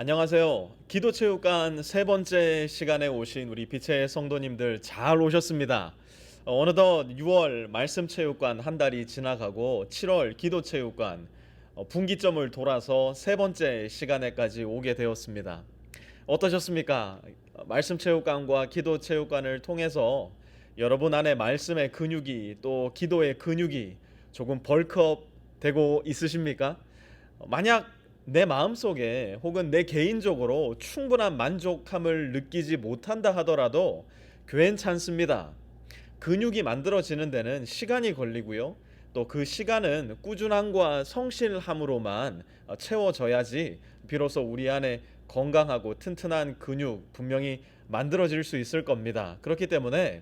안녕하세요. 기도체육관 세 번째 시간에 오신 우리 빛의 성도님들 잘 오셨습니다. 어느덧 6월 말씀체육관 한 달이 지나가고 7월 기도체육관 분기점을 돌아서 세 번째 시간에까지 오게 되었습니다. 어떠셨습니까? 말씀체육관과 기도체육관을 통해서 여러분 안에 말씀의 근육이 또 기도의 근육이 조금 벌크업 되고 있으십니까? 만약 내 마음속에 혹은 내 개인적으로 충분한 만족함을 느끼지 못한다 하더라도 괜찮습니다. 근육이 만들어지는 데는 시간이 걸리고요. 또 그 시간은 꾸준함과 성실함으로만 채워져야지 비로소 우리 안에 건강하고 튼튼한 근육 분명히 만들어질 수 있을 겁니다. 그렇기 때문에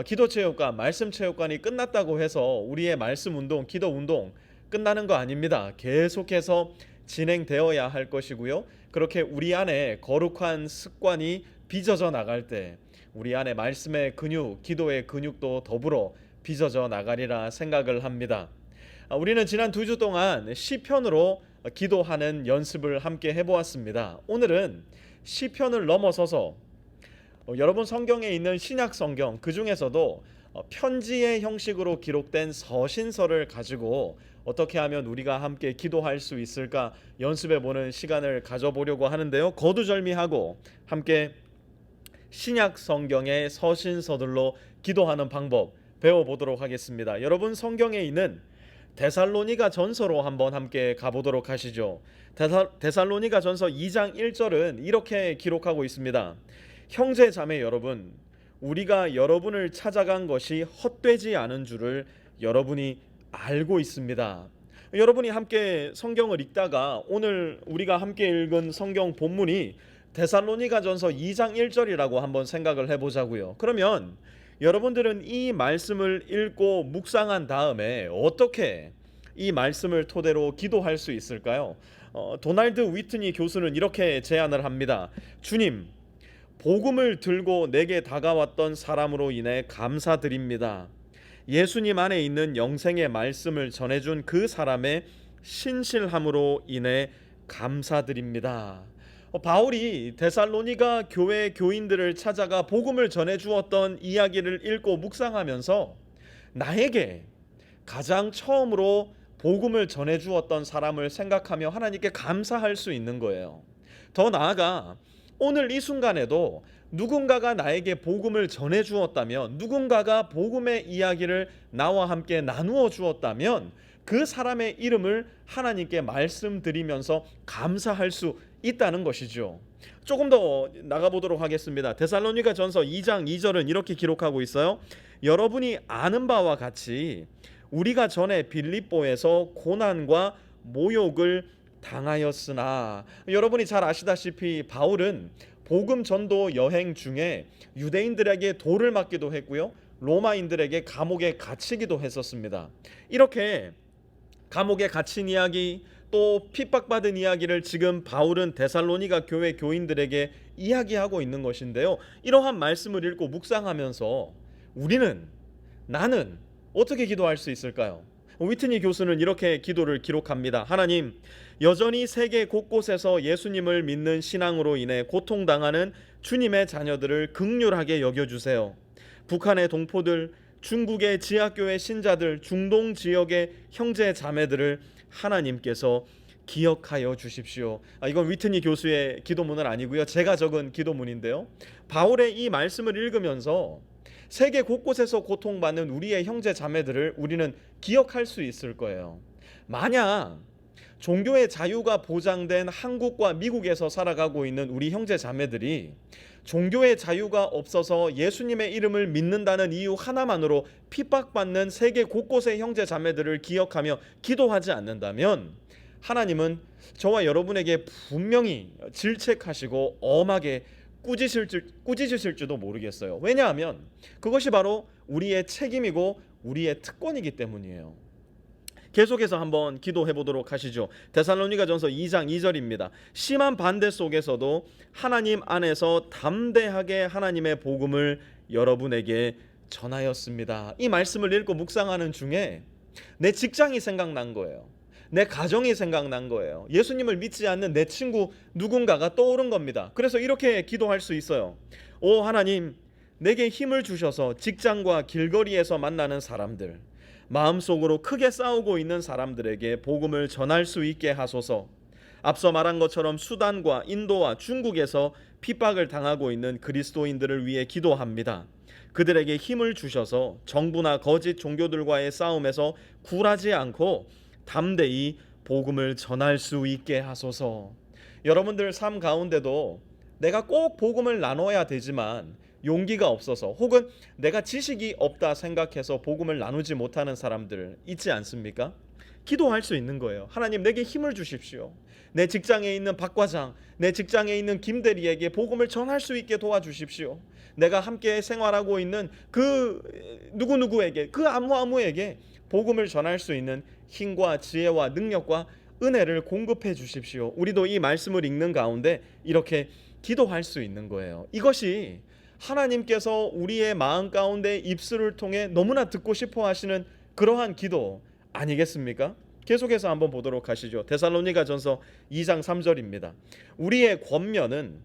기도체육관, 말씀체육관이 끝났다고 해서 우리의 말씀 운동, 기도 운동 끝나는 거 아닙니다. 계속해서 진행되어야 할 것이고요. 그렇게 우리 안에 거룩한 습관이 빚어져 나갈 때 우리 안에 말씀의 근육, 기도의 근육도 더불어 빚어져 나가리라 생각을 합니다. 우리는 지난 2주 동안 시편으로 기도하는 연습을 함께 해보았습니다. 오늘은 시편을 넘어서서 여러분 성경에 있는 신약 성경 그 중에서도 편지의 형식으로 기록된 서신서를 가지고 어떻게 하면 우리가 함께 기도할 수 있을까 연습해보는 시간을 가져보려고 하는데요. 거두절미하고 함께 신약 성경의 서신서들로 기도하는 방법 배워보도록 하겠습니다. 여러분 성경에 있는 데살로니가 전서로 한번 함께 가보도록 하시죠. 데살로니가 전서 2장 1절은 이렇게 기록하고 있습니다. 형제 자매 여러분, 우리가 여러분을 찾아간 것이 헛되지 않은 줄을 여러분이 알고 있습니다. 여러분이 함께 성경을 읽다가 오늘 우리가 함께 읽은 성경 본문이 데살로니가전서 2장 1절이라고 한번 생각을 해보자고요. 그러면 여러분들은 이 말씀을 읽고 묵상한 다음에 어떻게 이 말씀을 토대로 기도할 수 있을까요? 도널드 위트니 교수는 이렇게 제안을 합니다. 주님, 복음을 들고 내게 다가왔던 사람으로 인해 감사드립니다. 예수님 안에 있는 영생의 말씀을 전해준 그 사람의 신실함으로 인해 감사드립니다. 바울이 데살로니가 교회 교인들을 찾아가 복음을 전해 주었던 이야기를 읽고 묵상하면서 나에게 가장 처음으로 복음을 전해 주었던 사람을 생각하며 하나님께 감사할 수 있는 거예요. 더 나아가 오늘 이 순간에도 누군가가 나에게 복음을 전해 주었다면, 누군가가 복음의 이야기를 나와 함께 나누어 주었다면 그 사람의 이름을 하나님께 말씀드리면서 감사할 수 있다는 것이죠. 조금 더 나가보도록 하겠습니다. 데살로니가 전서 2장 2절은 이렇게 기록하고 있어요. 여러분이 아는 바와 같이 우리가 전에 빌립보에서 고난과 모욕을 당하였으나, 여러분이 잘 아시다시피 바울은 복음 전도 여행 중에 유대인들에게 돌을 맞기도 했고요, 로마인들에게 감옥에 갇히기도 했었습니다. 이렇게 감옥에 갇힌 이야기, 또 핍박받은 이야기를 지금 바울은 데살로니가 교회 교인들에게 이야기하고 있는 것인데요. 이러한 말씀을 읽고 묵상하면서 나는 어떻게 기도할 수 있을까요? 위트니 교수는 이렇게 기도를 기록합니다. 하나님, 여전히 세계 곳곳에서 예수님을 믿는 신앙으로 인해 고통당하는 주님의 자녀들을 긍휼하게 여겨주세요. 북한의 동포들, 중국의 지하교회 신자들, 중동 지역의 형제 자매들을 하나님께서 기억하여 주십시오. 이건 위트니 교수의 기도문은 아니고요, 제가 적은 기도문인데요. 바울의 이 말씀을 읽으면서 세계 곳곳에서 고통받는 우리의 형제 자매들을 우리는 기억할 수 있을 거예요. 만약 종교의 자유가 보장된 한국과 미국에서 살아가고 있는 우리 형제 자매들이 종교의 자유가 없어서 예수님의 이름을 믿는다는 이유 하나만으로 핍박받는 세계 곳곳의 형제 자매들을 기억하며 기도하지 않는다면 하나님은 저와 여러분에게 분명히 질책하시고 엄하게 꾸짖으실지도 모르겠어요. 왜냐하면 그것이 바로 우리의 책임이고 우리의 특권이기 때문이에요. 계속해서 한번 기도해 보도록 하시죠. 데살로니가전서 2장 2절입니다. 심한 반대 속에서도 하나님 안에서 담대하게 하나님의 복음을 여러분에게 전하였습니다. 이 말씀을 읽고 묵상하는 중에 내 직장이 생각난 거예요. 내 가정이 생각난 거예요. 예수님을 믿지 않는 내 친구 누군가가 떠오른 겁니다. 그래서 이렇게 기도할 수 있어요. 오 하나님, 내게 힘을 주셔서 직장과 길거리에서 만나는 사람들, 마음속으로 크게 싸우고 있는 사람들에게 복음을 전할 수 있게 하소서. 앞서 말한 것처럼 수단과 인도와 중국에서 핍박을 당하고 있는 그리스도인들을 위해 기도합니다. 그들에게 힘을 주셔서 정부나 거짓 종교들과의 싸움에서 굴하지 않고 담대히 복음을 전할 수 있게 하소서. 여러분들 삶 가운데도 내가 꼭 복음을 나눠야 되지만 용기가 없어서 혹은 내가 지식이 없다 생각해서 복음을 나누지 못하는 사람들 있지 않습니까? 기도할 수 있는 거예요. 하나님, 내게 힘을 주십시오. 내 직장에 있는 박 과장, 내 직장에 있는 김 대리에게 복음을 전할 수 있게 도와주십시오. 내가 함께 생활하고 있는 그 누구누구에게, 그 아무에게 복음을 전할 수 있는 힘과 지혜와 능력과 은혜를 공급해 주십시오. 우리도 이 말씀을 읽는 가운데 이렇게 기도할 수 있는 거예요. 이것이 하나님께서 우리의 마음 가운데 입술을 통해 너무나 듣고 싶어 하시는 그러한 기도 아니겠습니까? 계속해서 한번 보도록 하시죠. 데살로니가전서 2장 3절입니다. 우리의 권면은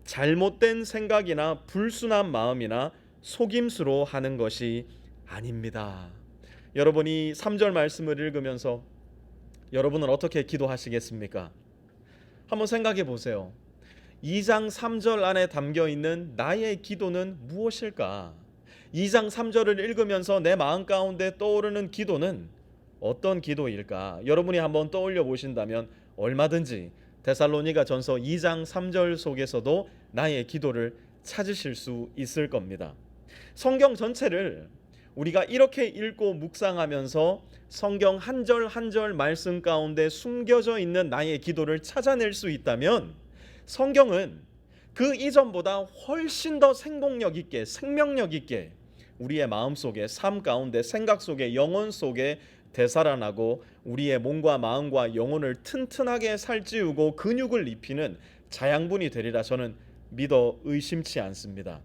잘못된 생각이나 불순한 마음이나 속임수로 하는 것이 아닙니다. 여러분이 3절 말씀을 읽으면서 여러분은 어떻게 기도하시겠습니까? 한번 생각해 보세요. 2장 3절 안에 담겨 있는 나의 기도는 무엇일까? 2장 3절을 읽으면서 내 마음 가운데 떠오르는 기도는 어떤 기도일까? 여러분이 한번 떠올려 보신다면 얼마든지 데살로니가전서 2장 3절 속에서도 나의 기도를 찾으실 수 있을 겁니다. 성경 전체를 우리가 이렇게 읽고 묵상하면서 성경 한 절 한 절 말씀 가운데 숨겨져 있는 나의 기도를 찾아낼 수 있다면 성경은 그 이전보다 훨씬 더 생동력 있게, 생명력 있게 우리의 마음 속에, 삶 가운데, 생각 속에, 영혼 속에 되살아나고 우리의 몸과 마음과 영혼을 튼튼하게 살찌우고 근육을 입히는 자양분이 되리라 저는 믿어 의심치 않습니다.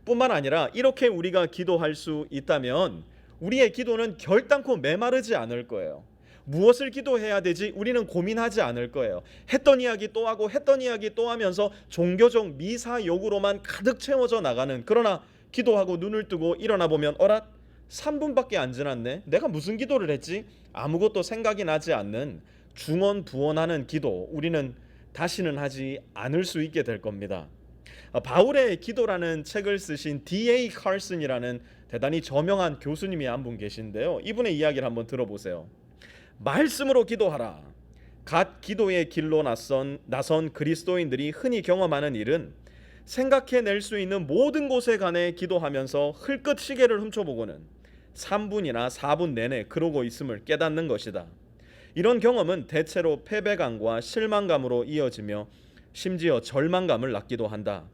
뿐만 아니라 이렇게 우리가 기도할 수 있다면 우리의 기도는 결단코 메마르지 않을 거예요. 무엇을 기도해야 되지? 우리는 고민하지 않을 거예요. 했던 이야기 또 하고 했던 이야기 또 하면서 종교적 미사욕으로만 가득 채워져 나가는, 그러나 기도하고 눈을 뜨고 일어나 보면 어라? 3분밖에 안 지났네. 내가 무슨 기도를 했지? 아무것도 생각이 나지 않는 중언부언하는 기도, 우리는 다시는 하지 않을 수 있게 될 겁니다. 바울의 기도라는 책을 쓰신 D.A. 칼슨이라는 대단히 저명한 교수님이 한 분 계신데요. 이분의 이야기를 한번 들어보세요. 말씀으로 기도하라. 갓 기도의 길로 나선 그리스도인들이 흔히 경험하는 일은 생각해낼 수 있는 모든 곳에 관해 기도하면서 흘끗 시계를 훔쳐보고는 3분이나 4분 내내 그러고 있음을 깨닫는 것이다. 이런 경험은 대체로 패배감과 실망감으로 이어지며 심지어 절망감을 낳기도 한다.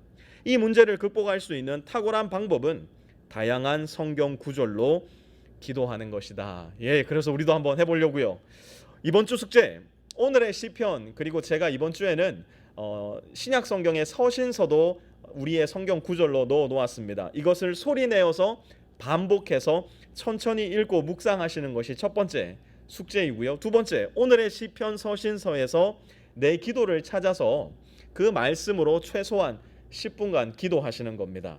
이 문제를 극복할 수 있는 탁월한 방법은 다양한 성경 구절로 기도하는 것이다. 그래서 우리도 한번 해보려고요. 이번 주 숙제, 오늘의 시편, 그리고 제가 이번 주에는 신약 성경의 서신서도 우리의 성경 구절로 넣어 놓았습니다. 이것을 소리내어서 반복해서 천천히 읽고 묵상하시는 것이 첫 번째 숙제이고요. 두 번째, 오늘의 시편 서신서에서 내 기도를 찾아서 그 말씀으로 최소한 10분간 기도하시는 겁니다.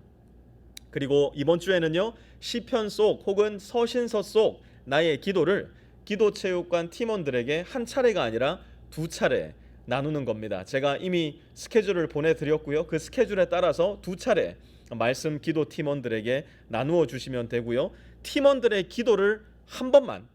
그리고 이번 주에는요, 시편 속 혹은 서신서 속 나의 기도를 기도체육관 팀원들에게 한 차례가 아니라 두 차례 나누는 겁니다. 제가 이미 스케줄을 보내드렸고요. 그 스케줄에 따라서 두 차례 말씀 기도 팀원들에게 나누어 주시면 되고요. 팀원들의 기도를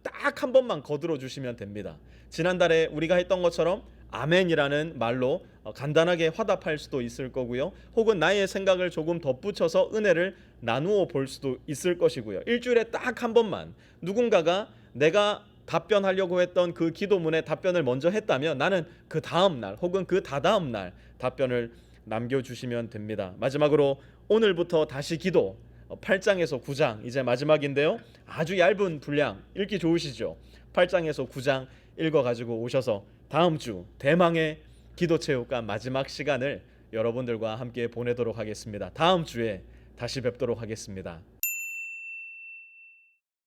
딱 한 번만 거들어 주시면 됩니다. 지난달에 우리가 했던 것처럼 아멘이라는 말로 간단하게 화답할 수도 있을 거고요. 혹은 나의 생각을 조금 덧붙여서 은혜를 나누어 볼 수도 있을 것이고요. 일주일에 딱 한 번만 누군가가 내가 답변하려고 했던 그 기도문에 답변을 먼저 했다면 나는 그 다음 날 혹은 그 다다음 날 답변을 남겨주시면 됩니다. 마지막으로 오늘부터 다시 기도 8장에서 9장 이제 마지막인데요. 아주 얇은 분량 읽기 좋으시죠? 8장에서 9장 읽어가지고 오셔서 다음 주 대망의 기도체육관 마지막 시간을 여러분들과 함께 보내도록 하겠습니다. 다음 주에 다시 뵙도록 하겠습니다.